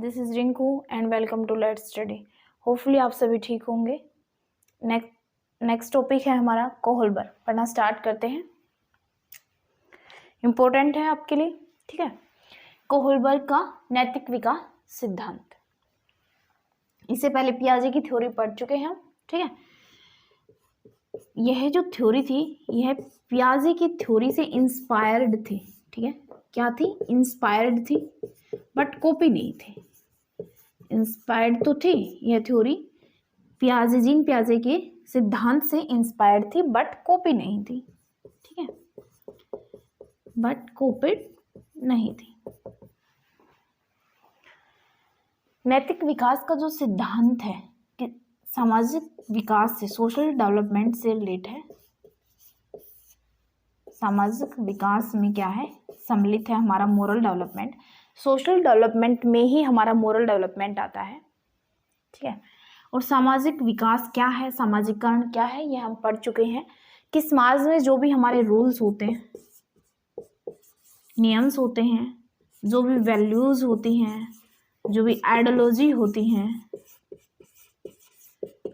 This is Rinku and welcome to let's study. Hopefully आप सभी ठीक होंगे। नेक्स्ट टॉपिक है हमारा कोहलबर्ग। पढ़ना स्टार्ट करते हैं, इम्पोर्टेंट है आपके लिए। ठीक है, कोहलबर्ग का नैतिक विकास सिद्धांत। इससे पहले पियाजे की थ्योरी पढ़ चुके हैं हम। ठीक है, यह जो थ्योरी थी यह पियाजे की थ्योरी से इंस्पायर्ड थी। ठीक है, क्या थी? इंस्पायर्ड थी, बट कॉपी नहीं थी। इंस्पायर्ड तो थी यह थ्योरी, जीन पियाजे के सिद्धांत से इंस्पायर्ड थी, बट कॉपी नहीं थी। ठीक है, बट कॉपीड नहीं थी। नैतिक विकास का जो सिद्धांत है कि सामाजिक विकास से, सोशल डेवलपमेंट से रिलेट है। सामाजिक विकास में क्या है? सम्मिलित है हमारा मोरल डेवलपमेंट। सोशल डेवलपमेंट में ही हमारा मोरल डेवलपमेंट आता है। ठीक है, और सामाजिक विकास क्या है, सामाजिकरण क्या है, ये हम पढ़ चुके हैं कि समाज में जो भी हमारे रूल्स होते हैं, नियम्स होते हैं, जो भी वैल्यूज होती हैं, जो भी आइडियोलॉजी होती हैं,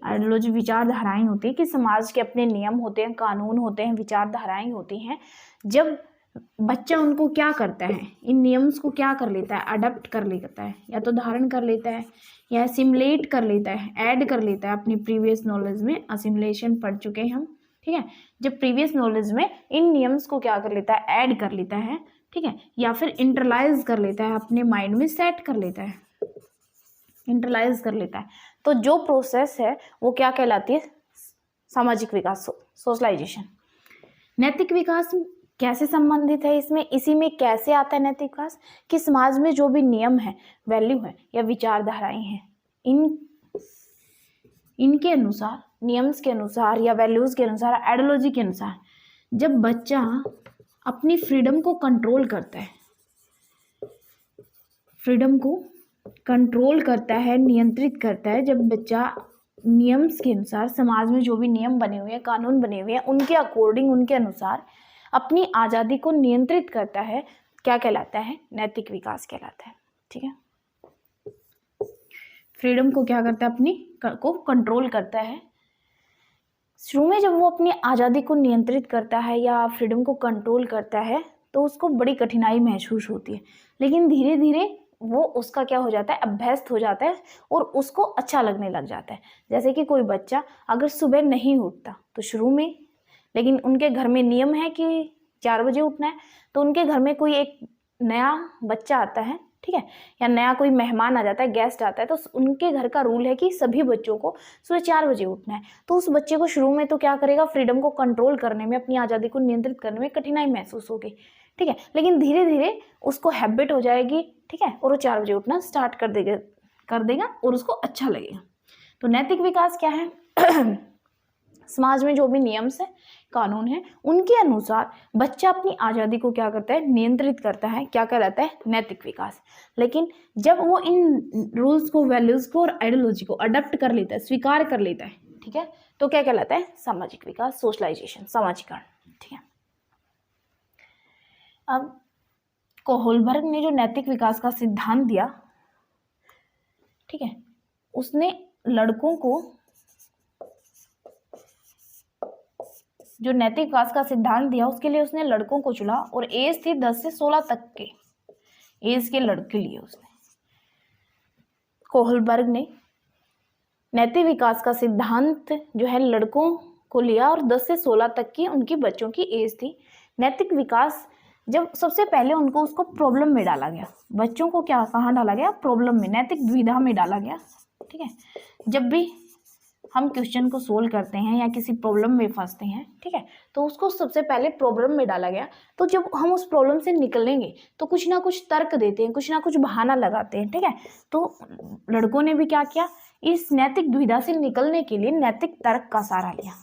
आइडियोलॉजी विचारधाराएं होती है कि समाज के अपने नियम होते हैं, कानून होते हैं, विचारधाराएं होती हैं। जब बच्चा उनको क्या करता है, इन नियम्स को क्या कर लेता है? अडॉप्ट कर लेता है, या तो धारण कर लेता है या असिमुलेट कर लेता है, ऐड कर लेता है। अपनी प्रीवियस नॉलेज में असिमुलेशन पढ़ चुके हैं हम। ठीक है, जब प्रीवियस नॉलेज में इन नियम्स को क्या कर लेता है? ऐड कर लेता है। ठीक है, या फिर इंटरलाइज कर लेता है, अपने माइंड में सेट कर लेता है, इंटरलाइज कर लेता है। तो जो प्रोसेस है वो क्या कहलाती है? सामाजिक विकास, सोशलाइजेशन। नैतिक विकास कैसे संबंधित है इसमें? इसी में कैसे आता है नैतिक विकास कि समाज में जो भी नियम है, वैल्यू है या विचारधाराएं हैं, इनके अनुसार, नियम्स के अनुसार या वैल्यूज के अनुसार, आइडियोलॉजी के अनुसार, जब बच्चा अपनी फ्रीडम को कंट्रोल करता है, फ्रीडम को कंट्रोल करता है, नियंत्रित करता है, जब बच्चा नियम्स के अनुसार, समाज में जो भी नियम बने हुए हैं, कानून बने हुए हैं, उनके अकॉर्डिंग, उनके अनुसार अपनी आज़ादी को नियंत्रित करता है, क्या कहलाता है? नैतिक विकास कहलाता है। ठीक है, फ्रीडम को क्या करता है? अपनी को कंट्रोल करता है। शुरू में जब वो अपनी आज़ादी को नियंत्रित करता है या फ्रीडम को कंट्रोल करता है तो उसको बड़ी कठिनाई महसूस होती है, लेकिन धीरे धीरे वो उसका क्या हो जाता है? अभ्यस्त हो जाता है और उसको अच्छा लगने लग जाता है। जैसे कि कोई बच्चा अगर सुबह नहीं उठता तो शुरू में, लेकिन उनके घर में नियम है कि 4 बजे उठना है, तो उनके घर में कोई एक नया बच्चा आता है, ठीक है, या नया कोई मेहमान आ जाता है, गेस्ट आता है, तो उनके घर का रूल है कि सभी बच्चों को सुबह 4 बजे उठना है। तो उस बच्चे को शुरू में तो क्या करेगा? फ्रीडम को कंट्रोल करने में, अपनी आज़ादी को नियंत्रित करने में कठिनाई महसूस होगी। ठीक है, लेकिन धीरे धीरे उसको हैबिट हो जाएगी। ठीक है, और वो 4 बजे उठना स्टार्ट कर देगा और उसको अच्छा लगेगा। तो नैतिक विकास क्या है? समाज में जो भी नियम्स है, कानून है, उनके अनुसार बच्चा अपनी आज़ादी को क्या करता है? नियंत्रित करता है। क्या कहलाता है? नैतिक विकास। लेकिन जब वो इन रूल्स को, वैल्यूज को और आइडियोलॉजी को अडॉप्ट कर लेता है, स्वीकार कर लेता है, ठीक है, तो क्या कहलाता है? सामाजिक विकास, सोशलाइजेशन, सामाजिकरण। ठीक है, अब कोहलबर्ग ने जो नैतिक विकास का सिद्धांत दिया, ठीक है, उसने लड़कों को, जो नैतिक विकास का सिद्धांत दिया उसके लिए उसने लड़कों को चुना और एज थी 10 से 16 तक के एज के लड़के लिए उसने, कोहलबर्ग ने नैतिक विकास का सिद्धांत जो है लड़कों को लिया और 10 से 16 तक की उनकी बच्चों की एज थी। नैतिक विकास जब सबसे पहले उसको प्रॉब्लम में डाला गया, बच्चों को क्या, कहाँ डाला गया? प्रॉब्लम में, नैतिक दुविधा में डाला गया। ठीक है, जब भी हम क्वेश्चन को सोल्व करते हैं या किसी प्रॉब्लम में फंसते हैं, ठीक है, तो उसको सबसे पहले प्रॉब्लम में डाला गया। तो जब हम उस प्रॉब्लम से निकलेंगे तो कुछ ना कुछ तर्क देते हैं, कुछ ना कुछ बहाना लगाते हैं। ठीक है, तो लड़कों ने भी क्या किया? इस नैतिक दुविधा से निकलने के लिए नैतिक तर्क का सहारा लिया।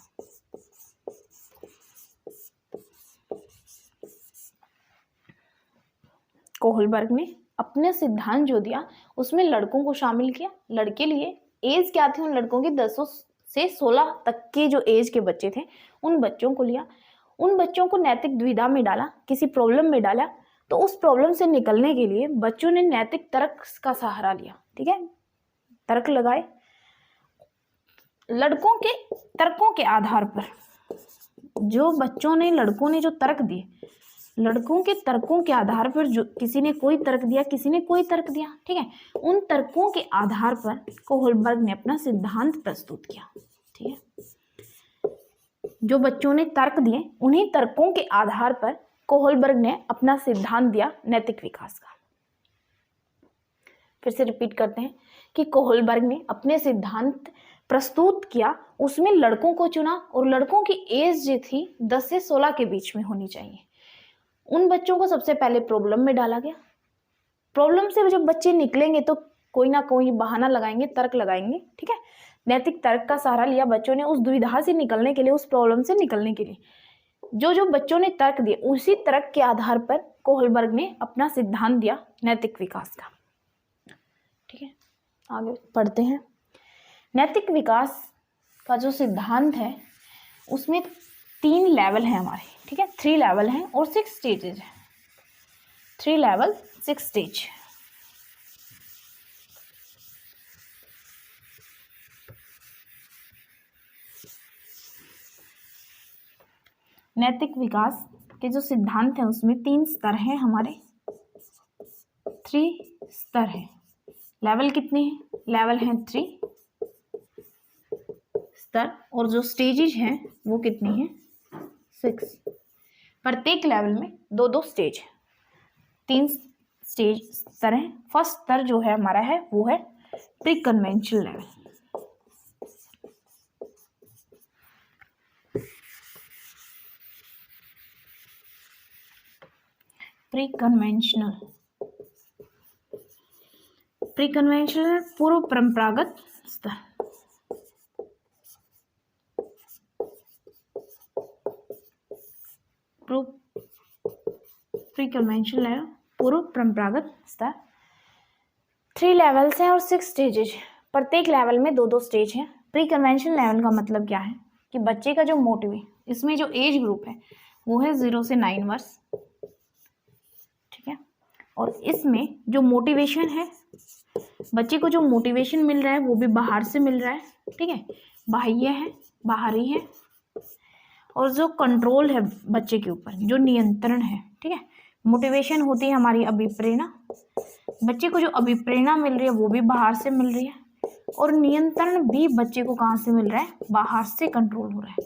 कोहलबर्ग ने अपने सिद्धांत जो दिया उसमें लड़कों को शामिल किया। लड़के लिए एज क्या थी? उन लड़कों की 10 से 16 तक के जो एज के बच्चे थे उन बच्चों को लिया, उन बच्चों को नैतिक दुविधा में डाला, किसी प्रॉब्लम में डाला। तो उस प्रॉब्लम से निकलने के लिए बच्चों ने नैतिक तर्क का सहारा लिया। ठीक है, तर्क लगाए। लड़कों के तर्कों के आधार पर, जो बच्चों ने, लड़कों ने जो तर्क दिए, लड़कों के तर्कों के आधार पर, जो किसी ने कोई तर्क दिया, किसी ने कोई तर्क दिया, ठीक है, उन तर्कों के आधार पर कोहलबर्ग ने अपना सिद्धांत प्रस्तुत किया। ठीक है, जो बच्चों ने तर्क दिए उन्हीं तर्कों के आधार पर कोहलबर्ग ने अपना सिद्धांत दिया नैतिक विकास का। फिर से रिपीट करते हैं कि कोहलबर्ग ने अपने सिद्धांत प्रस्तुत किया, उसमें लड़कों को चुना और लड़कों की एज जो थी 10 से 16 के बीच में होनी चाहिए। उन बच्चों को सबसे पहले प्रॉब्लम में डाला गया। प्रॉब्लम से जब बच्चे निकलेंगे तो कोई ना कोई बहाना लगाएंगे, तर्क लगाएंगे। ठीक है, नैतिक तर्क का सहारा लिया बच्चों ने उस दुविधा से निकलने के लिए, उस प्रॉब्लम से निकलने के लिए। जो जो बच्चों ने तर्क दिए उसी तर्क के आधार पर कोहलबर्ग ने अपना सिद्धांत दिया नैतिक विकास का। ठीक है, आगे पढ़ते हैं। नैतिक विकास का जो सिद्धांत है उसमें 3 लेवल हैं हमारे। ठीक है, 3 लेवल हैं और 6 स्टेजेज हैं। 3 लेवल 6 स्टेज। नैतिक विकास के जो सिद्धांत हैं उसमें 3 स्तर हैं हमारे, 3 स्तर हैं। लेवल कितने हैं? लेवल हैं 3 स्तर, और जो स्टेजेज हैं वो कितनी हैं? 6। प्रत्येक लेवल में 2-2 स्टेज है, 3 स्टेज स्तर हैं। फर्स्ट स्तर जो है हमारा है वो है pre conventional level. Pre conventional पूर्व परंपरागत स्तर। प्री कन्वेंशनल लेवल पूर्व परंपरागत स्तर। 3 लेवल्स हैं और 6 स्टेजेज। प्रत्येक लेवल में 2-2 स्टेज हैं। प्री कन्वेंशनल लेवल का मतलब क्या है कि बच्चे का जो मोटिव है, इसमें जो एज ग्रुप है वो है 0 से 9 वर्ष। ठीक है, और इसमें जो मोटिवेशन है, बच्चे को जो मोटिवेशन मिल रहा है वो भी बाहर से मिल रहा है। ठीक है, बाह्य है, बाहरी है। और जो कंट्रोल है बच्चे के ऊपर, जो नियंत्रण है, ठीक है, मोटिवेशन होती है हमारी अभिप्रेरणा। बच्चे को जो अभिप्रेरणा मिल रही है वो भी बाहर से मिल रही है, और नियंत्रण भी बच्चे को कहाँ से मिल रहा है? बाहर से कंट्रोल हो रहा है।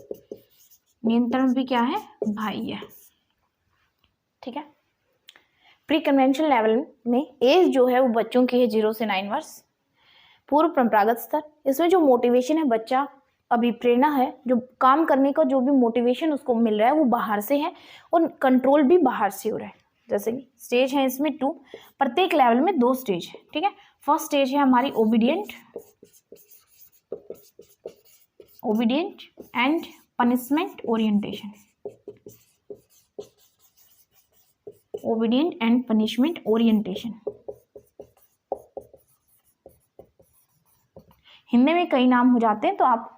नियंत्रण भी क्या है? बाह्य है। ठीक है, प्री कन्वेंशनल लेवल में एज जो है वो बच्चों की है 0 से 9 वर्ष। पूर्व परंपरागत स्तर, इसमें जो मोटिवेशन है, बच्चा अभिप्रेरणा है, जो काम करने का जो भी मोटिवेशन उसको मिल रहा है वो बाहर से है, और कंट्रोल भी बाहर से हो रहा है। जैसे कि स्टेज है इसमें 2। प्रत्येक लेवल में 2 स्टेज है। ठीक है, फर्स्ट स्टेज है हमारी obedient and punishment orientation. Obedient and punishment orientation, Hindi में कई नाम हो जाते हैं तो आप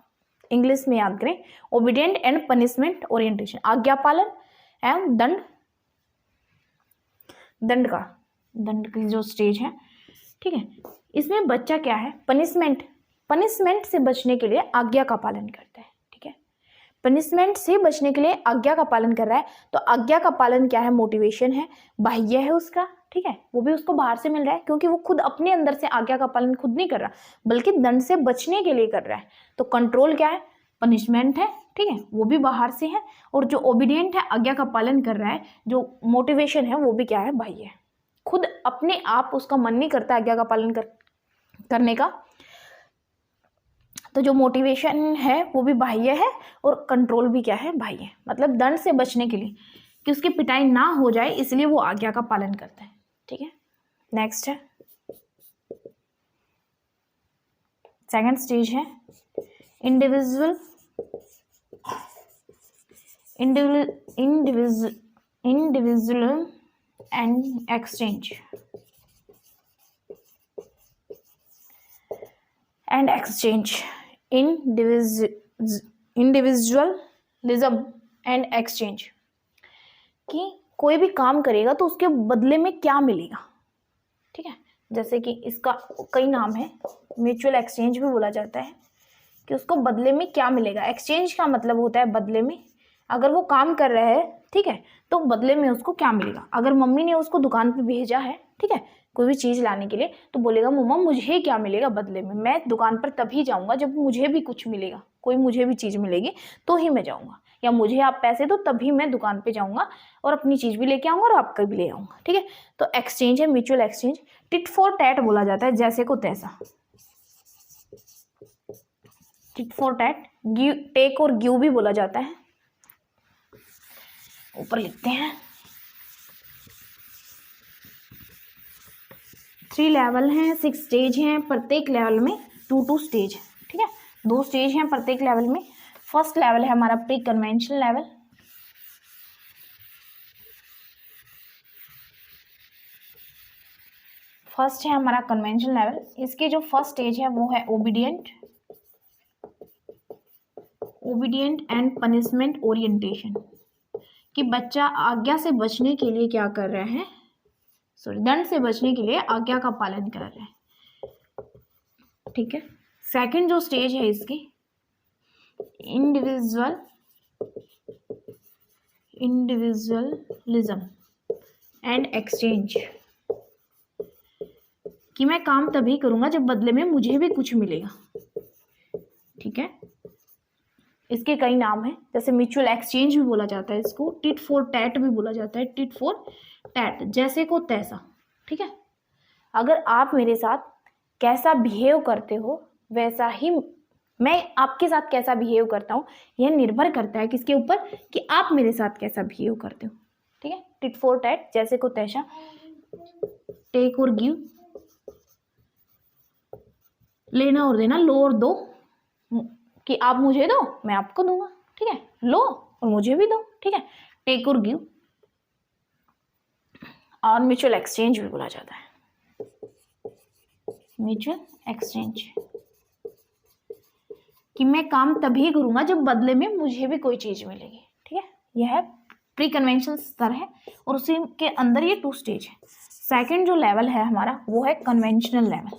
इंग्लिश में याद करें। ओबीडियंट एंड पनिशमेंट ओरिएंटेशन, आज्ञा पालन एवं दंड की जो स्टेज है। ठीक है, इसमें बच्चा क्या है? पनिशमेंट से बचने के लिए आज्ञा का पालन करता है। ठीक है, पनिशमेंट से बचने के लिए आज्ञा का पालन कर रहा है, तो आज्ञा का पालन क्या है? मोटिवेशन है, बाह्य है उसका। ठीक है, वो भी उसको बाहर से मिल रहा है, क्योंकि वो खुद अपने अंदर से आज्ञा का पालन खुद नहीं कर रहा, बल्कि दंड से बचने के लिए कर रहा है। तो कंट्रोल क्या है? पनिशमेंट है। ठीक है, वो भी बाहर से है, और जो ओबीडियंट है, आज्ञा का पालन कर रहा है, जो मोटिवेशन है वो भी क्या है? बाह्य है। खुद अपने आप उसका मन नहीं करता आज्ञा का पालन करने का, तो जो मोटिवेशन है वो भी बाह्य है, और कंट्रोल भी क्या है? बाह्य है। मतलब दंड से बचने के लिए, कि उसकी पिटाई ना हो जाए, इसलिए वो आज्ञा का पालन करता है। ठीक है, नेक्स्ट है सेकंड स्टेज है individual and exchange individualism and exchange, कि कोई भी काम करेगा तो उसके बदले में क्या मिलेगा। ठीक है, जैसे कि इसका कई नाम है, म्यूचुअल एक्सचेंज भी बोला जाता है, कि उसको बदले में क्या मिलेगा। एक्सचेंज का मतलब होता है बदले में, अगर वो काम कर रहा है, ठीक है, तो बदले में उसको क्या मिलेगा। अगर मम्मी ने उसको दुकान पे भेजा है, ठीक है, कोई भी चीज़ लाने के लिए, तो बोलेगा मम्मा मुझे क्या मिलेगा बदले में, मैं दुकान पर तभी जाऊँगा जब मुझे भी कुछ मिलेगा, कोई मुझे भी चीज़ मिलेगी तो ही मैं जाऊँगा, या मुझे आप पैसे दो तभी मैं दुकान पे जाऊँगा और अपनी चीज़ भी लेके आऊँगा और आपका भी ले आऊँगा, ठीक है। तो एक्सचेंज है mutual exchange. Tit for tat बोला जाता है, जैसे को तैसा। Tit for tat, give take और गिव भी बोला जाता है। ऊपर लिखते हैं 3 लेवल हैं, 6 स्टेज हैं, प्रत्येक लेवल में 2 स्टेज है, ठीक है, 2 स्टेज हैं प्रत्येक लेवल में। फर्स्ट लेवल है हमारा प्री कन्वेंशनल लेवल। फर्स्ट है हमारा कन्वेंशनल लेवल। इसकी जो फर्स्ट स्टेज है वो है ओबीडियंट एंड पनिशमेंट ओरिएंटेशन, कि बच्चा आज्ञा से बचने के लिए क्या कर रहा है, सॉरी दंड से बचने के लिए आज्ञा का पालन कर रहे हैं, ठीक है। सेकंड जो स्टेज है इसकी इंडिविजुअलिज्म एंड एक्सचेंज, कि मैं काम तभी करूंगा जब बदले में मुझे भी कुछ मिलेगा, ठीक है। इसके कई नाम हैं, जैसे म्यूचुअल एक्सचेंज भी बोला जाता है इसको, टिट फॉर टैट भी बोला जाता है, टिट फॉर टैट, जैसे को तैसा, ठीक है। अगर आप मेरे साथ कैसा बिहेव करते हो वैसा ही मैं आपके साथ कैसा बिहेव करता हूँ, यह निर्भर करता है किसके ऊपर, कि आप मेरे साथ कैसा बिहेव करते हो, ठीक है। टिट फॉर टैट, जैसे को तैसा, टेक और गिव, लेना और देना, लो और दो, कि आप मुझे दो मैं आपको दूंगा, ठीक है, लो और मुझे भी दो, ठीक है, टेक और गिव। और म्यूचुअल एक्सचेंज भी बोला जाता है, म्यूचुअल एक्सचेंज, कि मैं काम तभी करूंगा जब बदले में मुझे भी कोई चीज मिलेगी, ठीक है। यह प्री कन्वेंशनल स्तर है और उसी के अंदर ये 2 स्टेज है। सेकंड जो लेवल है हमारा वो है कन्वेंशनल लेवल।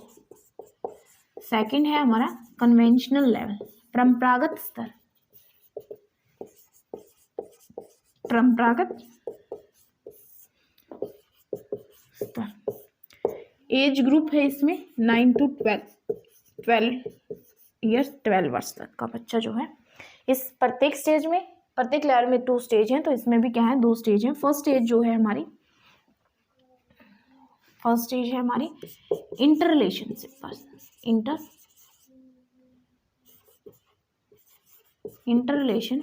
सेकंड है हमारा कन्वेंशनल लेवल, परंपरागत स्तर, परंपरागत स्तर। एज ग्रुप है इसमें 9 to 12 ईयर्स, 12 वर्ष तक का बच्चा जो है। इस प्रत्येक स्टेज में, प्रत्येक लेवल में 2 स्टेज हैं, तो इसमें भी क्या है 2 स्टेज हैं। फर्स्ट स्टेज जो है हमारी, फर्स्ट स्टेज है हमारी inter relationship, interpersonal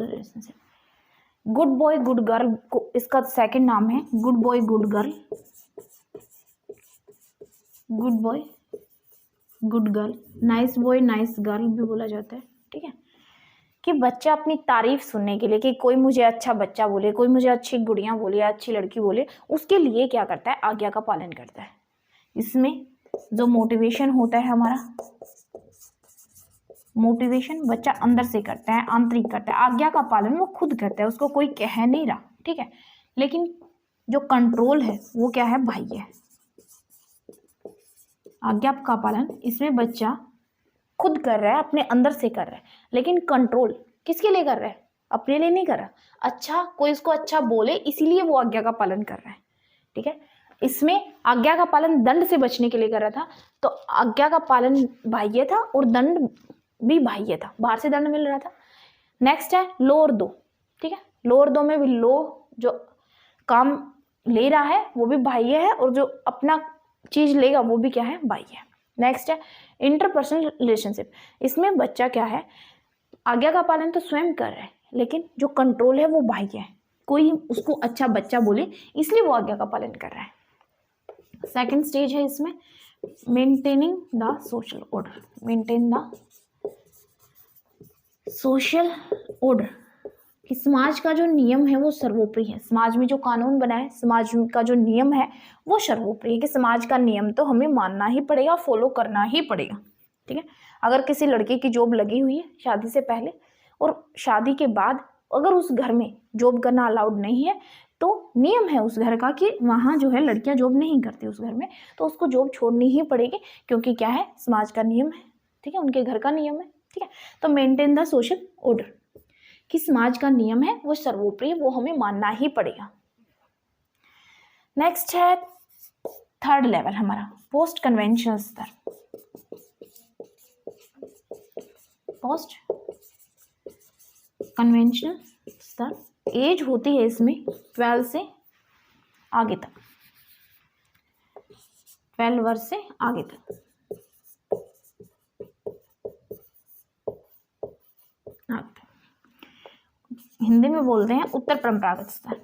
relationship, good boy good girl को इसका सेकंड नाम है, good boy good girl, good boy good girl, nice boy nice girl भी बोला जाता है, ठीक है। कि बच्चा अपनी तारीफ सुनने के लिए, कि कोई मुझे अच्छा बच्चा बोले, कोई मुझे अच्छी गुड़िया बोले, अच्छी लड़की बोले, उसके लिए क्या करता है, आज्ञा का पालन करता है। इसमें जो मोटिवेशन होता है हमारा, मोटिवेशन बच्चा अंदर से करता है, आंतरिक करता है, आज्ञा का पालन वो खुद करता है, उसको कोई कह नहीं रहा, ठीक है। लेकिन जो कंट्रोल है वो क्या है, बाह्य है। आज्ञा का पालन इसमें बच्चा खुद कर रहा है, अपने अंदर से कर रहा है, लेकिन कंट्रोल किसके लिए कर रहा है, अपने लिए नहीं कर रहा। अच्छा कोई इसको अच्छा बोले इसीलिए वो आज्ञा का पालन कर रहा है, ठीक है। इसमें आज्ञा का पालन दंड से बचने के लिए कर रहा था, तो आज्ञा का पालन बाह्य था और दंड भी बाह्य था, बाहर से दंड मिल रहा था। नेक्स्ट है लो और दो, ठीक है। लो और दो में भी लो जो काम ले रहा है वो भी बाह्य है और जो अपना चीज लेगा वो भी क्या है, बाह्य है। नेक्स्ट है इंटरपर्सनल रिलेशनशिप। इसमें बच्चा क्या है, आज्ञा का पालन तो स्वयं कर रहा है, लेकिन जो कंट्रोल है वो बाह्य है, कोई उसको अच्छा बच्चा बोले इसलिए वो आज्ञा का पालन कर रहा है। सेकंड स्टेज है इसमें maintaining the social order, maintain the social order, कि समाज का जो नियम है वो सर्वोपरि है। समाज में जो कानून बना है, समाज का जो नियम है वो सर्वोपरि है, कि समाज का नियम तो हमें मानना ही पड़ेगा, फॉलो करना ही पड़ेगा। ठीक है, अगर किसी लड़के की जॉब लगी हुई है शादी से पहले और शादी के बाद अगर उस घर में जॉब करना अलाउड नहीं है, तो नियम है उस घर का कि वहाँ जो है लड़कियां जॉब नहीं करती उस घर में, तो उसको जॉब छोड़नी ही पड़ेगी, क्योंकि क्या है, समाज का नियम है। ठीक है, उनके घर का नियम है। ठीक है, तो मेंटेन द सोशल ऑर्डर, कि समाज का नियम है वो सर्वोपरि, वो हमें मानना ही पड़ेगा। नेक्स्ट है थर्ड लेवल हमारा पोस्ट कन्वेंशनल स्तर। पोस्ट कन्वेंशनल स्तर, एज होती है इसमें 12 से आगे तक, 12 वर्ष से आगे तक। हिंदी में बोलते हैं उत्तर परंपरागत स्तर।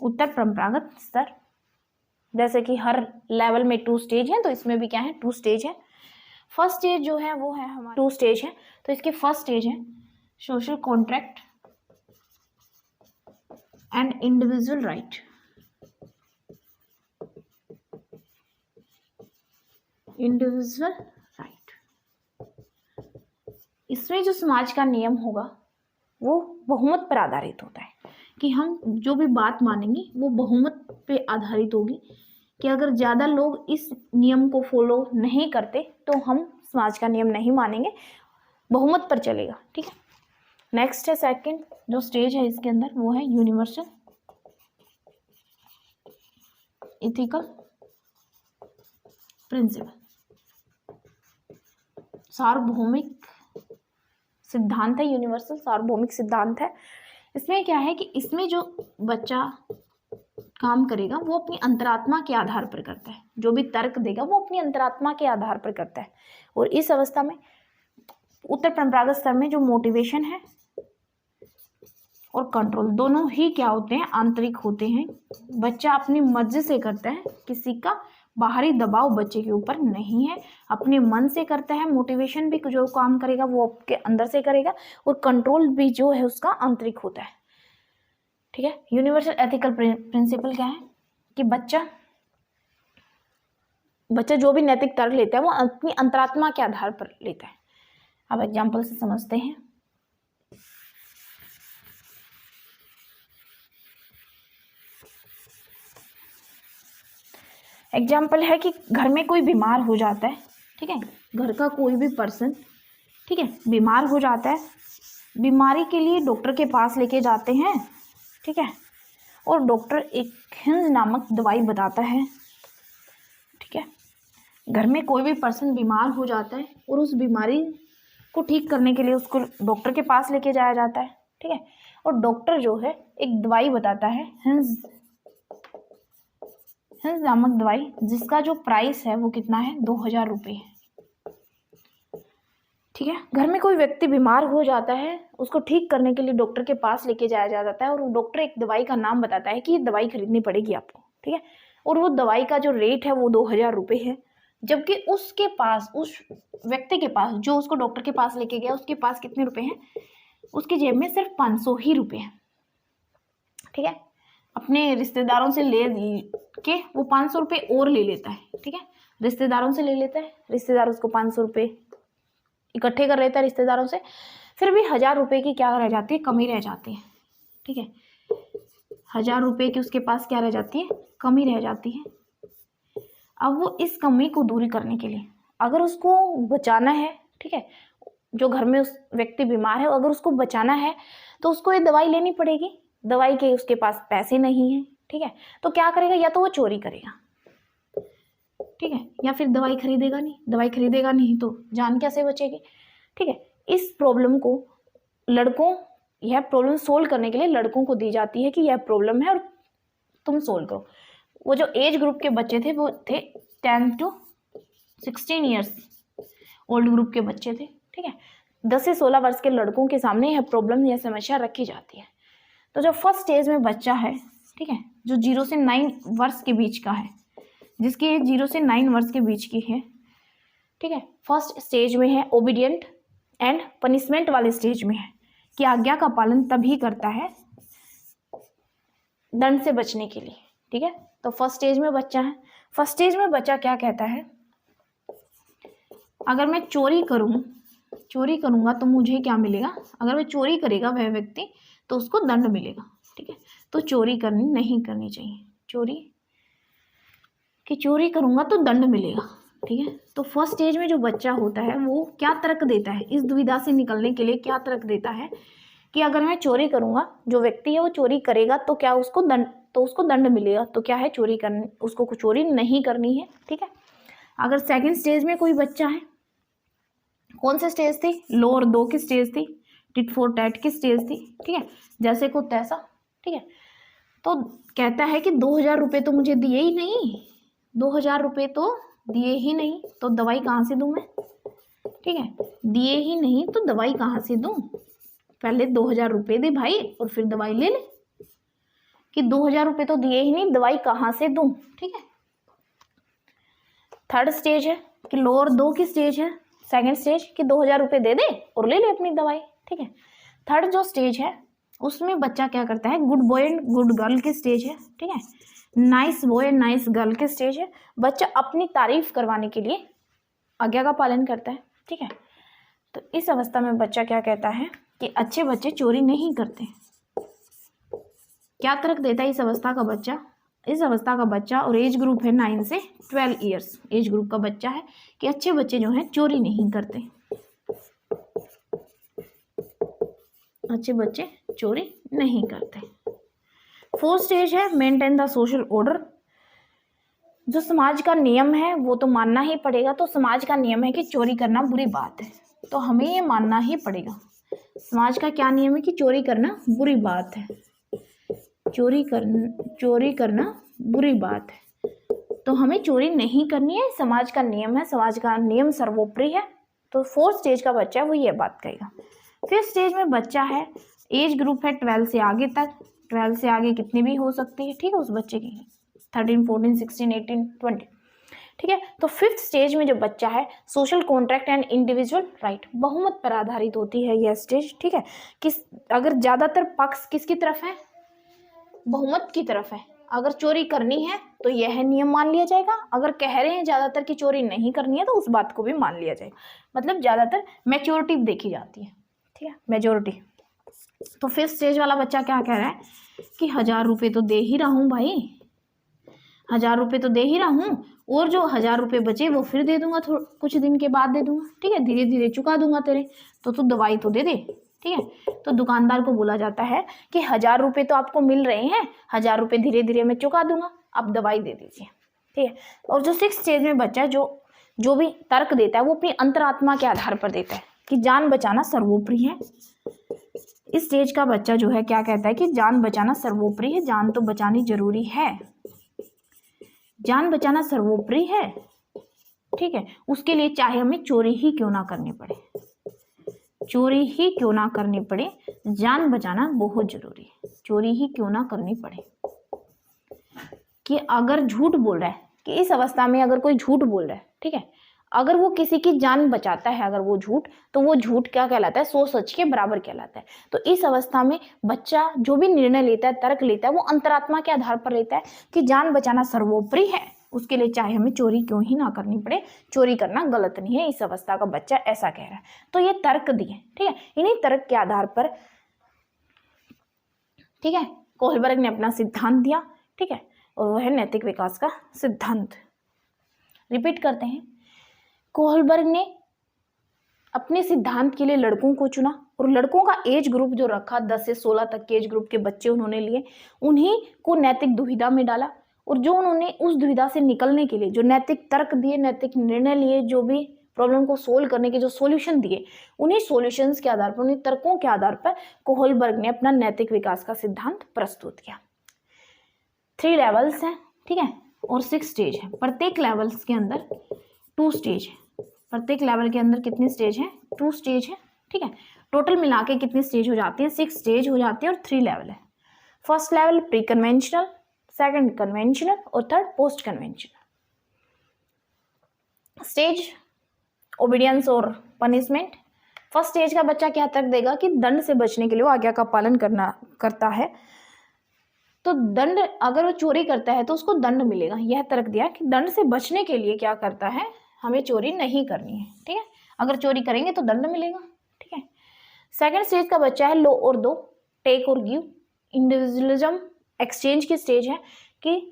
उत्तर परंपरागत स्तर, जैसे कि हर लेवल में 2 स्टेज हैं, तो इसमें भी क्या है, 2 स्टेज है। फर्स्ट स्टेज जो है वो है हमारा 2 स्टेज है, तो इसके फर्स्ट स्टेज है social contract and individual right. Individual right, इसमें जो समाज का नियम होगा वो बहुमत पर आधारित होता है, कि हम जो भी बात मानेंगे वो बहुमत पे आधारित होगी, कि अगर ज़्यादा लोग इस नियम को फॉलो नहीं करते तो हम समाज का नियम नहीं मानेंगे, बहुमत पर चलेगा। ठीक है, नेक्स्ट है सेकंड जो स्टेज है इसके अंदर, वो है यूनिवर्सल इथिकल प्रिंसिपल। सार्वभौमिक सिद्धांत है, यूनिवर्सल सार्वभौमिक सिद्धांत है। इसमें क्या है कि इसमें जो बच्चा काम करेगा वो अपनी अंतरात्मा के आधार पर करता है, जो भी तर्क देगा वो अपनी अंतरात्मा के आधार पर करता है। और इस अवस्था में उत्तर परंपरागत स्तर में जो मोटिवेशन है और कंट्रोल दोनों ही क्या होते हैं, आंतरिक होते हैं। बच्चा अपनी मर्जी से करता है, किसी का बाहरी दबाव बच्चे के ऊपर नहीं है, अपने मन से करता है। मोटिवेशन भी जो काम करेगा वो आपके अंदर से करेगा, और कंट्रोल भी जो है उसका आंतरिक होता है। ठीक है, यूनिवर्सल एथिकल प्रिंसिपल क्या है कि बच्चा जो भी नैतिक तर्क लेता है वो अपनी अंतरात्मा के आधार पर लेता है। अब एग्जाम्पल से समझते हैं। एग्जाम्पल है कि घर में कोई बीमार हो जाता है। ठीक है, घर का कोई भी पर्सन, ठीक है, बीमार हो जाता है, बीमारी के लिए डॉक्टर के पास लेके जाते हैं। ठीक है, और डॉक्टर एक हिंज नामक दवाई बताता है। ठीक है, घर में कोई भी पर्सन बीमार हो जाता है और उस बीमारी को ठीक करने के लिए उसको डॉक्टर के पास लेके जाया जाता है। ठीक है, और डॉक्टर जो है एक दवाई बताता है, हिंज नामक दवाई, जिसका जो प्राइस है वो कितना है, 2000 रुपये है। ठीक है, घर में कोई व्यक्ति बीमार हो जाता है, उसको ठीक करने के लिए डॉक्टर के पास लेके जाया जाता है, और डॉक्टर एक दवाई का नाम बताता है कि ये दवाई खरीदनी पड़ेगी आपको। ठीक है, और वो दवाई का जो रेट है वो 2000 रुपये है, जबकि उसके पास, उस व्यक्ति के पास जो उसको डॉक्टर के पास लेके गया, उसके पास कितने रुपए हैं, उसकी जेब में सिर्फ 500 ही रुपये हैं। ठीक है, अपने रिश्तेदारों से ले के वो 500 रुपये और ले लेता है। ठीक है, रिश्तेदारों से ले लेता है, रिश्तेदार उसको 500 रुपये इकट्ठे कर लेता है रिश्तेदारों से, फिर भी 1000 रुपये की क्या रह जाती है, कमी रह जाती है। ठीक है, 1000 रुपये की उसके पास क्या रह जाती है, कमी रह जाती है। अब वो इस कमी को दूरी करने के लिए, अगर उसको बचाना है, ठीक है, जो घर में उस व्यक्ति बीमार है, अगर उसको बचाना है तो उसको ये दवाई लेनी पड़ेगी। दवाई के उसके पास पैसे नहीं है। ठीक है, तो क्या करेगा, या तो वो चोरी करेगा, ठीक है, या फिर दवाई खरीदेगा नहीं। दवाई खरीदेगा नहीं तो जान कैसे बचेगी। ठीक है, इस प्रॉब्लम को यह प्रॉब्लम सोल्व करने के लिए लड़कों को दी जाती है कि यह प्रॉब्लम है और तुम सोल्व करो। वो जो एज ग्रुप के बच्चे थे वो थे 10 to 16 ईयर्स ओल्ड ग्रुप के बच्चे थे। ठीक है, 10 से 16 वर्ष के लड़कों के सामने यह प्रॉब्लम, यह समस्या रखी जाती है। तो जो फर्स्ट स्टेज में बच्चा है, ठीक है, जो 0 से 9 वर्ष के बीच का है, जिसकी एज 0 से 9 वर्ष के बीच की है, ठीक है, फर्स्ट स्टेज में है ओबीडियंट एंड पनिशमेंट वाले स्टेज में है कि आज्ञा का पालन तभी करता है दंड से बचने के लिए। ठीक है, तो फर्स्ट स्टेज में बच्चा है। फर्स्ट स्टेज में बच्चा क्या कहता है, अगर मैं चोरी करूंगा तो मुझे क्या मिलेगा, अगर वह चोरी करेगा वह व्यक्ति तो उसको दंड मिलेगा। ठीक है, तो चोरी नहीं करनी चाहिए, चोरी करूंगा तो दंड मिलेगा। ठीक है, तो फर्स्ट स्टेज में जो बच्चा होता है वो क्या तर्क देता है, इस दुविधा से निकलने के लिए क्या तर्क देता है कि अगर मैं चोरी करूंगा, जो व्यक्ति है वो चोरी करेगा तो क्या उसको दंड मिलेगा। तो क्या है, उसको चोरी नहीं करनी है। ठीक है, अगर सेकंड स्टेज में कोई बच्चा है, कौन सी स्टेज थी, लोअर 2 की स्टेज थी, टिट फॉर टैट की स्टेज थी। ठीक है, जैसे को तैसा। ठीक है, तो कहता है कि 2000 रुपये तो मुझे दिए ही नहीं, 2000 रुपये तो दिए ही नहीं, तो दवाई कहाँ से दूं मैं। ठीक है, दिए ही नहीं तो दवाई कहाँ से दूं, पहले 2000 रुपये दे भाई और फिर दवाई ले ले, कि 2000 रुपये तो दिए ही नहीं, दवाई कहाँ से दूं। ठीक है, थर्ड स्टेज है कि लोअर 2 की स्टेज है, सेकंड स्टेज कि 2000 रुपये दे दे और ले ले अपनी दवाई। ठीक है, थर्ड जो स्टेज है उसमें बच्चा क्या करता है, good boy and good girl की स्टेज है। ठीक है, नाइस बॉय नाइस गर्ल की स्टेज है। बच्चा अपनी तारीफ करवाने के लिए आज्ञा का पालन करता है। ठीक है, तो इस अवस्था में बच्चा क्या कहता है कि अच्छे बच्चे चोरी नहीं करते। क्या तर्क देता है इस अवस्था का बच्चा, इस अवस्था का बच्चा और एज ग्रुप है 9 से 12 ईयर्स एज ग्रुप का बच्चा है कि अच्छे बच्चे जो हैं चोरी नहीं करते, अच्छे बच्चे चोरी नहीं करते। फोर्थ स्टेज है मेंटेन द सोशल ऑर्डर, जो समाज का नियम है वो तो मानना ही पड़ेगा। तो समाज का नियम है कि चोरी करना बुरी बात है, तो हमें ये मानना ही पड़ेगा। समाज का क्या नियम है कि चोरी करना बुरी बात है, चोरी करना बुरी बात है, तो हमें चोरी नहीं करनी है, समाज का नियम है, समाज का नियम सर्वोपरि है। तो फोर्थ स्टेज का बच्चा है वो ये बात कहेगा। फिफ्थ स्टेज में बच्चा है, एज ग्रुप है 12 से आगे तक, 12 से आगे कितनी भी हो सकती है। ठीक है, उस बच्चे की 13, 14, 16, 18, 20। ठीक है, तो फिफ्थ स्टेज में जो बच्चा है, social contract and individual right, बहुमत पर आधारित होती है यह स्टेज। ठीक है, अगर ज्यादातर पक्ष किसकी तरफ है, बहुमत की तरफ है। अगर चोरी करनी है तो यह नियम मान लिया जाएगा, अगर कह रहे हैं ज्यादातर की चोरी नहीं करनी है तो उस बात को भी मान लिया जाएगा। मतलब ज्यादातर मेच्योरिटी देखी जाती है। ठीक है, मेजोरिटी। तो फिफ्थ स्टेज वाला बच्चा क्या कह रहा है कि 1000 रुपये तो दे ही रहा हूँ भाई, 1000 रुपये तो दे ही रहा हूँ, और जो 1000 रुपये बचे वो फिर दे दूंगा, कुछ दिन के बाद दे दूंगा। ठीक है, धीरे धीरे चुका दूंगा तेरे, तो तू दवाई तो दे दे। ठीक है, तो दुकानदार को बोला जाता है कि 1000 रुपये तो आपको मिल रहे हैं, 1000 रुपये धीरे धीरे मैं चुका दूंगा, आप दवाई दे दीजिए। ठीक है, और जो सिक्स स्टेज में बच्चा जो भी तर्क देता है वो अपनी अंतरात्मा के आधार पर देता है कि जान बचाना सर्वोपरि है। इस स्टेज का बच्चा जो है क्या कहता है कि जान बचाना सर्वोपरि है, जान तो बचानी जरूरी है, जान बचाना सर्वोपरि है। ठीक है, उसके लिए चाहे हमें चोरी ही क्यों ना करनी पड़े, चोरी ही क्यों ना करनी पड़े, जान बचाना बहुत जरूरी है, चोरी ही क्यों ना करनी पड़े। कि अगर झूठ बोल रहा है, कि इस अवस्था में अगर कोई झूठ बोल रहा है, ठीक है, अगर वो किसी की जान बचाता है, अगर वो झूठ, तो वो झूठ क्या कहलाता है, 100 सच के बराबर कहलाता है। तो इस अवस्था में बच्चा जो भी निर्णय लेता है, तर्क लेता है, वो अंतरात्मा के आधार पर लेता है कि जान बचाना सर्वोपरि है, उसके लिए चाहे हमें चोरी क्यों ही ना करनी पड़े, चोरी करना गलत नहीं है। इस अवस्था का बच्चा ऐसा कह रहा है। तो ये तर्क दिए। ठीक है, इन्हीं तर्क के आधार पर, ठीक है, कोहलबर्ग ने अपना सिद्धांत दिया। ठीक है, और वह है नैतिक विकास का सिद्धांत। रिपीट करते हैं, कोहलबर्ग ने अपने सिद्धांत के लिए लड़कों को चुना और लड़कों का एज ग्रुप जो रखा 10 से 16 तक के एज ग्रुप के बच्चे उन्होंने लिए, उन्हीं को नैतिक दुविधा में डाला, और जो उन्होंने उस दुविधा से निकलने के लिए जो नैतिक तर्क दिए, नैतिक निर्णय लिए, जो भी प्रॉब्लम को सोल्व करने के जो सॉल्यूशन दिए, उन्हीं सॉल्यूशंस के आधार पर, उन्हीं तर्कों के आधार पर कोहलबर्ग ने अपना नैतिक विकास का सिद्धांत प्रस्तुत किया। 3 लेवल्स हैं, ठीक है, और 6 स्टेज है। प्रत्येक लेवल्स के अंदर 2 स्टेज है, प्रत्येक लेवल के अंदर कितनी स्टेज है, 2 स्टेज है। ठीक है, टोटल मिला के कितनी स्टेज हो जाती है, 6 स्टेज हो जाती है, और 3 लेवल है। First level pre conventional, second conventional, और third post conventional. Stage obedience और पनिशमेंट, फर्स्ट स्टेज का बच्चा क्या तर्क देगा कि दंड से बचने के लिए वो आज्ञा का पालन करता है, तो दंड, अगर वो चोरी करता है तो उसको दंड मिलेगा। यह तर्क दिया कि दंड से बचने के लिए क्या करता है, हमें चोरी नहीं करनी है, ठीक है, अगर चोरी करेंगे तो दंड मिलेगा, ठीक है। सेकंड स्टेज का बच्चा है लो और दो, टेक और गिव, इंडिविजुअलिज्म एक्सचेंज की स्टेज है कि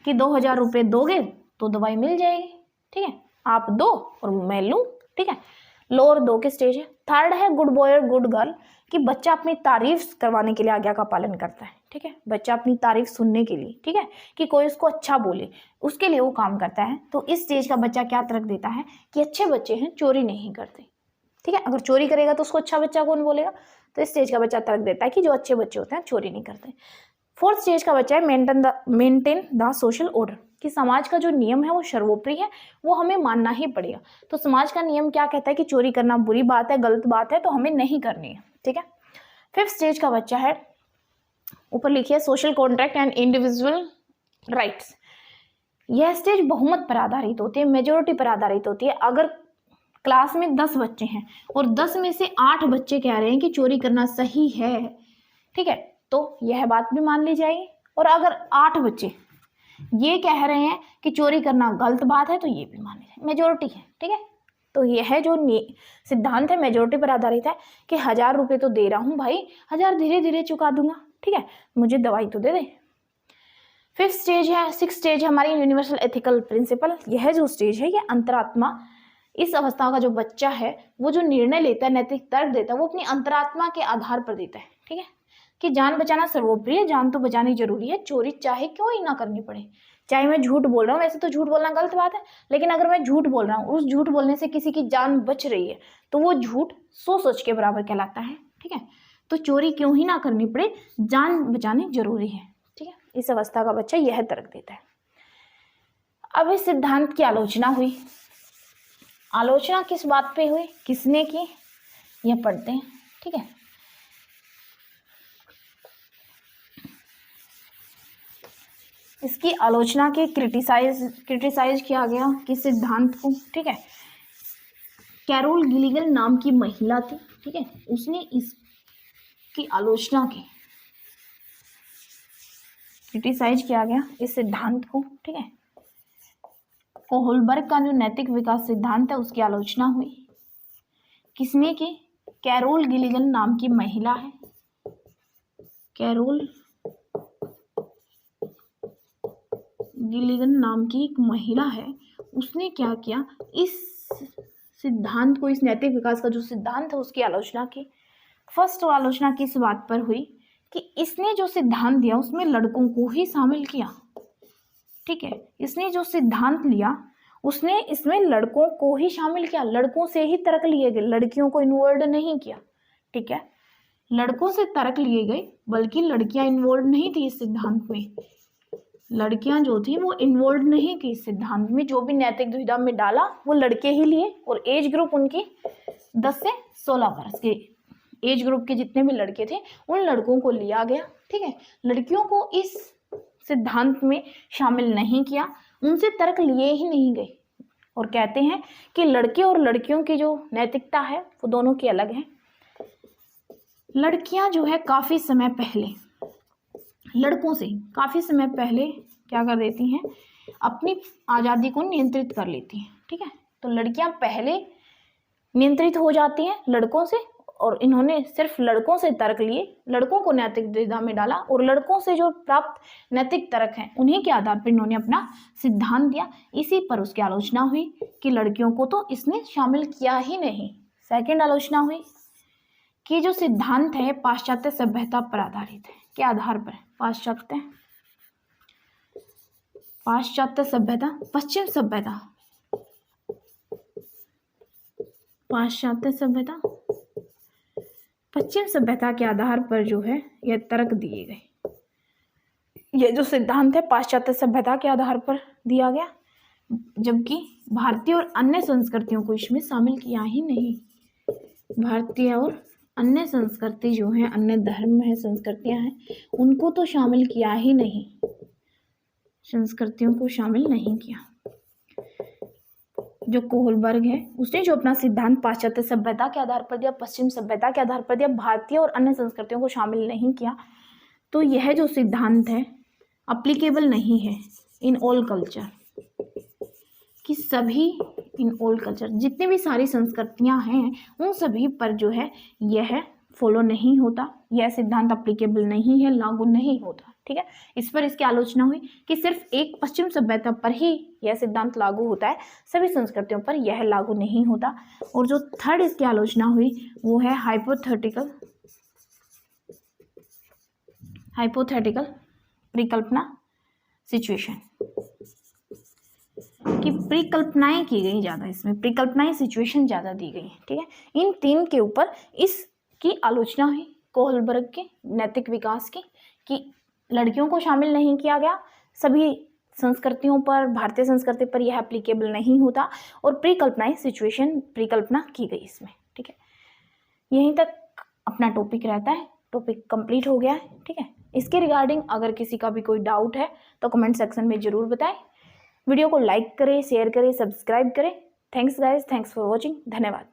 2000 रुपये दोगे तो दवाई मिल जाएगी, ठीक है, आप दो और मैं लूँ, ठीक है, लो और दो की स्टेज है। थर्ड है गुड बॉय और गुड गर्ल, कि बच्चा अपनी तारीफ करवाने के लिए आज्ञा का पालन करता है, ठीक है, बच्चा अपनी तारीफ सुनने के लिए, ठीक है, कि कोई उसको अच्छा बोले, उसके लिए वो काम करता है। तो इस स्टेज का बच्चा क्या तर्क देता है कि अच्छे बच्चे हैं, चोरी नहीं करते, ठीक है, अगर चोरी करेगा तो उसको अच्छा बच्चा कौन बोलेगा, तो इस स्टेज का बच्चा तर्क देता है कि जो अच्छे बच्चे होते हैं चोरी नहीं करते। फोर्थ स्टेज का बच्चा है मेंटेन द सोशल ऑर्डर, कि समाज का जो नियम है वो सर्वोपरि है, वो हमें मानना ही पड़ेगा। तो समाज का नियम क्या कहता है कि चोरी करना बुरी बात है, गलत बात है, तो हमें नहीं करनी है, ठीक है। फिफ्थ स्टेज का बच्चा है, ऊपर लिखिए, social contract and individual rights. यह स्टेज बहुमत पर आधारित होती है, मेजोरिटी पर आधारित होती है। अगर क्लास में 10 बच्चे हैं और 10 में से 8 बच्चे कह रहे हैं कि चोरी करना सही है, ठीक है, तो यह बात भी मान ली जाएगी। और अगर 8 बच्चे ये कह रहे हैं कि चोरी करना गलत बात है, तो ये भी मान ली जाएगी, मेजोरिटी है, ठीक है। तो यह जो सिद्धांत है मेजोरिटी पर आधारित है कि 1000 रुपये तो दे रहा हूँ भाई, 1000 धीरे धीरे चुका दूंगा, ठीक है, मुझे दवाई तो दे दे। फिफ्थ स्टेज है, सिक्स स्टेज है हमारी यूनिवर्सल एथिकल प्रिंसिपल। यह जो स्टेज है ये अंतरात्मा, इस अवस्था का जो बच्चा है वो जो निर्णय लेता है, नैतिक तर्क देता है, वो अपनी अंतरात्मा के आधार पर देता है, ठीक है, कि जान बचाना सर्वोपरि है, जान तो बचानी जरूरी है, चोरी चाहे क्यों ही ना करनी पड़े, चाहे मैं झूठ बोल रहा हूँ, वैसे तो झूठ बोलना गलत बात है, लेकिन अगर मैं झूठ बोल रहा हूँ, उस झूठ बोलने से किसी की जान बच रही है, तो वो झूठ 100 सच के बराबर कहलाता है, ठीक है। तो चोरी क्यों ही ना करनी पड़े, जान बचानी जरूरी है, ठीक है, इस अवस्था का बच्चा यह तर्क देता है। अब इस सिद्धांत की आलोचना हुई, आलोचना किस बात पे हुई, किसने की, यह पढ़ते हैं, ठीक है। इसकी आलोचना की, क्रिटिसाइज किया गया किस सिद्धांत को, ठीक है, कैरोल गिलिगन नाम की महिला थी, ठीक है, उसने इसकी आलोचना की, क्रिटिसाइज किया गया इस सिद्धांत को, ठीक है। कोहलबर्ग का जो नैतिक विकास सिद्धांत है उसकी आलोचना हुई, किसने की, कैरोल गिलिगन नाम की महिला है, कैरोल गिलिगन नाम की एक महिला है, उसने क्या किया, इस सिद्धांत को, इस नैतिक विकास का जो सिद्धांत है उसकी आलोचना की। फर्स्ट आलोचना किस बात पर हुई कि इसने जो सिद्धांत दिया उसमें लड़कों को ही शामिल किया, ठीक है, इसने जो सिद्धांत लिया उसने इसमें लड़कों को ही शामिल किया, लड़कों से ही तर्क लिए गए, लड़कियों को इन्वॉल्व नहीं किया, ठीक है, लड़कों से तर्क लिए गए, बल्कि लड़कियां इन्वॉल्व नहीं थी इस सिद्धांत में, लड़कियां जो थी वो इन्वॉल्व नहीं की इस सिद्धांत में, जो भी नैतिक दुविधा में डाला वो लड़के ही लिए, और एज ग्रुप उनकी 10 से 16 वर्ष के एज ग्रुप के जितने भी लड़के थे उन लड़कों को लिया गया, ठीक है, लड़कियों को इस सिद्धांत में शामिल नहीं किया, उनसे तर्क लिए ही नहीं गए, और कहते हैं कि लड़के और लड़कियों की जो नैतिकता है वो दोनों की अलग है। लड़कियां जो है काफ़ी समय पहले लड़कों से काफ़ी समय पहले क्या कर देती हैं, अपनी आज़ादी को नियंत्रित कर लेती हैं, ठीक है, तो लड़कियां पहले नियंत्रित हो जाती हैं लड़कों से, और इन्होंने सिर्फ लड़कों से तर्क लिए, लड़कों को नैतिक दुविधा में डाला, और लड़कों से जो प्राप्त नैतिक तर्क हैं उन्हीं के आधार पर इन्होंने अपना सिद्धांत दिया, इसी पर उसकी आलोचना हुई कि लड़कियों को तो इसने शामिल किया ही नहीं। सेकेंड आलोचना हुई कि जो सिद्धांत है पाश्चात्य सभ्यता पर आधारित है, के आधार पर, पाश्चात्य सभ्यता, पश्चिम सभ्यता, पाश्चात्य सभ्यता, पश्चिम सभ्यता के आधार पर जो है यह तर्क दिए गए। यह जो सिद्धांत है पाश्चात्य सभ्यता के आधार पर दिया गया, जबकि भारतीय और अन्य संस्कृतियों को इसमें शामिल किया ही नहीं। भारतीय और अन्य संस्कृति जो है, अन्य धर्म है, संस्कृतियां हैं, उनको तो शामिल किया ही नहीं, संस्कृतियों को शामिल नहीं किया। जो कोहलबर्ग है उसने जो अपना सिद्धांत पाश्चात्य सभ्यता के आधार पर दिया, पश्चिम सभ्यता के आधार पर दिया, भारतीय और अन्य संस्कृतियों को शामिल नहीं किया, तो यह जो सिद्धांत है अप्लीकेबल नहीं है इन ऑल कल्चर, कि सभी इन ऑल कल्चर जितनी भी सारी संस्कृतियां हैं उन सभी पर जो है यह फॉलो नहीं होता, यह सिद्धांत अप्लीकेबल नहीं है, लागू नहीं होता। ठीक है, इस पर इसकी आलोचना हुई कि सिर्फ एक पश्चिम सभ्यता पर ही यह सिद्धांत लागू होता है, सभी संस्कृतियों पर यह लागू नहीं होता। और जो थर्ड इसकी आलोचना हुई वो है हाइपोथेटिकल परिकल्पना सिचुएशन, कि परिकल्पनाएं की गई ज़्यादा, इसमें परिकल्पनाएं सिचुएशन ज़्यादा दी गई है। ठीक है, इन तीन के ऊपर इसकी आलोचना हुई कोहलबर्ग के नैतिक विकास की, कि लड़कियों को शामिल नहीं किया गया, सभी संस्कृतियों पर, भारतीय संस्कृति पर यह एप्लीकेबल नहीं होता, और परिकल्पनाएं सिचुएशन परिकल्पना की गई इसमें। ठीक है, यहीं तक अपना टॉपिक रहता है, टॉपिक कंप्लीट हो गया है। ठीक है, इसके रिगार्डिंग अगर किसी का भी कोई डाउट है तो कमेंट सेक्शन में ज़रूर बताएं। वीडियो को लाइक करें, शेयर करें, सब्सक्राइब करें। Thanks guys, thanks for watching, धन्यवाद।